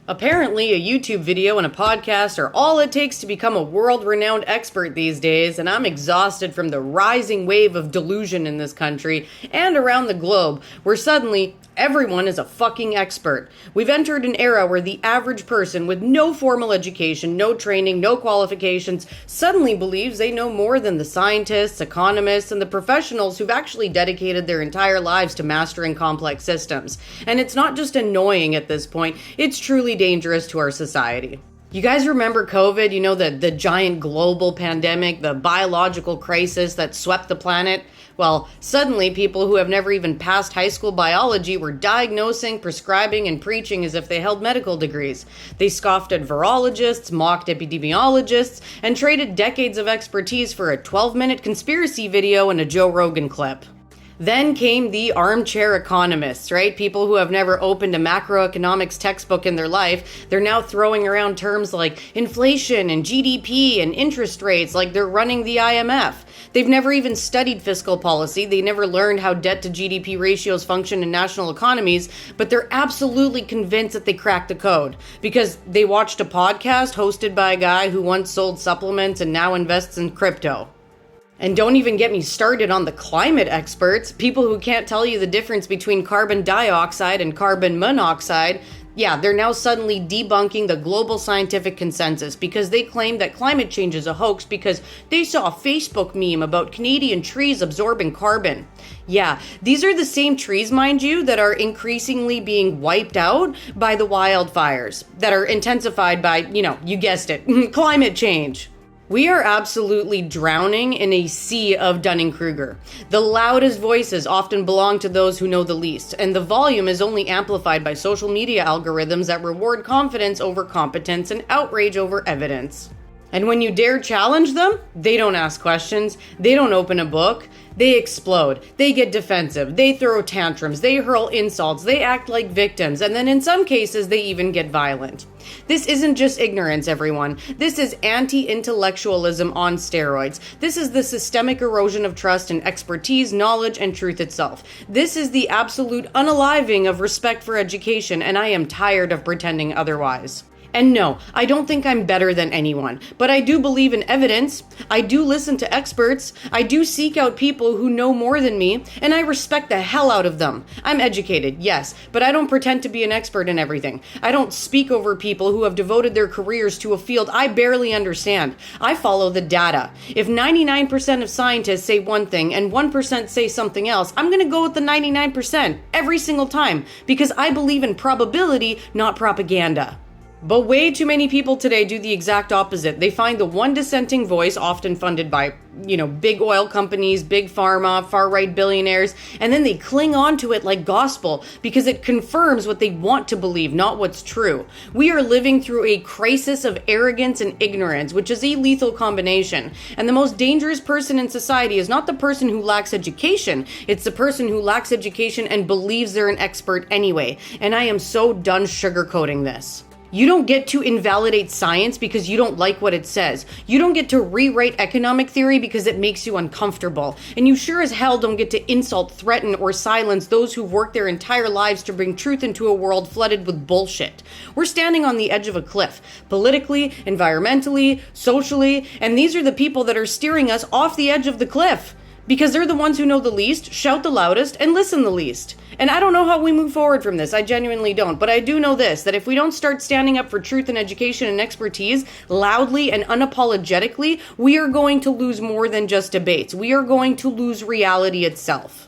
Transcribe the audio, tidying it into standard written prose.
Apparently, a YouTube video and a podcast are all it takes to become a world-renowned expert these days, and I'm exhausted from the rising wave of delusion in this country and around the globe, where suddenly everyone is a fucking expert. We've entered an era where the average person with no formal education, no training, no qualifications, suddenly believes they know more than the scientists, economists, and the professionals who've actually dedicated their entire lives to mastering complex systems. And it's not just annoying at this point, it's truly dangerous to our society. You guys remember COVID? You know, the giant global pandemic, the biological crisis that swept the planet? Well, suddenly people who have never even passed high school biology were diagnosing, prescribing, and preaching as if they held medical degrees. They scoffed at virologists, mocked epidemiologists, and traded decades of expertise for a 12-minute conspiracy video and a Joe Rogan clip. Then came the armchair economists, right? People who have never opened a macroeconomics textbook in their life. They're now throwing around terms like inflation and GDP and interest rates like they're running the IMF. They've never even studied fiscal policy. They never learned how debt to GDP ratios function in national economies, but they're absolutely convinced that they cracked the code because they watched a podcast hosted by a guy who once sold supplements and now invests in crypto. And don't even get me started on the climate experts, people who can't tell you the difference between carbon dioxide and carbon monoxide. Yeah, they're now suddenly debunking the global scientific consensus because they claim that climate change is a hoax because they saw a Facebook meme about Canadian trees absorbing carbon. Yeah, these are the same trees, mind you, that are increasingly being wiped out by the wildfires that are intensified by, you guessed it, climate change. We are absolutely drowning in a sea of Dunning-Kruger. The loudest voices often belong to those who know the least, and the volume is only amplified by social media algorithms that reward confidence over competence and outrage over evidence. And when you dare challenge them, they don't ask questions, they don't open a book, they explode, they get defensive, they throw tantrums, they hurl insults, they act like victims, and then in some cases they even get violent. This isn't just ignorance, everyone. This is anti-intellectualism on steroids. This is the systemic erosion of trust in expertise, knowledge, and truth itself. This is the absolute unaliving of respect for education, and I am tired of pretending otherwise. And no, I don't think I'm better than anyone, but I do believe in evidence, I do listen to experts, I do seek out people who know more than me, and I respect the hell out of them. I'm educated, yes, but I don't pretend to be an expert in everything. I don't speak over people who have devoted their careers to a field I barely understand. I follow the data. If 99% of scientists say one thing and 1% say something else, I'm going to go with the 99% every single time because I believe in probability, not propaganda. But way too many people today do the exact opposite. They find the one dissenting voice, often funded by, big oil companies, big pharma, far-right billionaires, and then they cling on to it like gospel because it confirms what they want to believe, not what's true. We are living through a crisis of arrogance and ignorance, which is a lethal combination. And the most dangerous person in society is not the person who lacks education, it's the person who lacks education and believes they're an expert anyway. And I am so done sugarcoating this. You don't get to invalidate science because you don't like what it says. You don't get to rewrite economic theory because it makes you uncomfortable. And you sure as hell don't get to insult, threaten, or silence those who've worked their entire lives to bring truth into a world flooded with bullshit. We're standing on the edge of a cliff, politically, environmentally, socially, and these are the people that are steering us off the edge of the cliff. Because they're the ones who know the least, shout the loudest, and listen the least. And I don't know how we move forward from this, I genuinely don't. But I do know this, that if we don't start standing up for truth and education and expertise loudly and unapologetically, we are going to lose more than just debates. We are going to lose reality itself.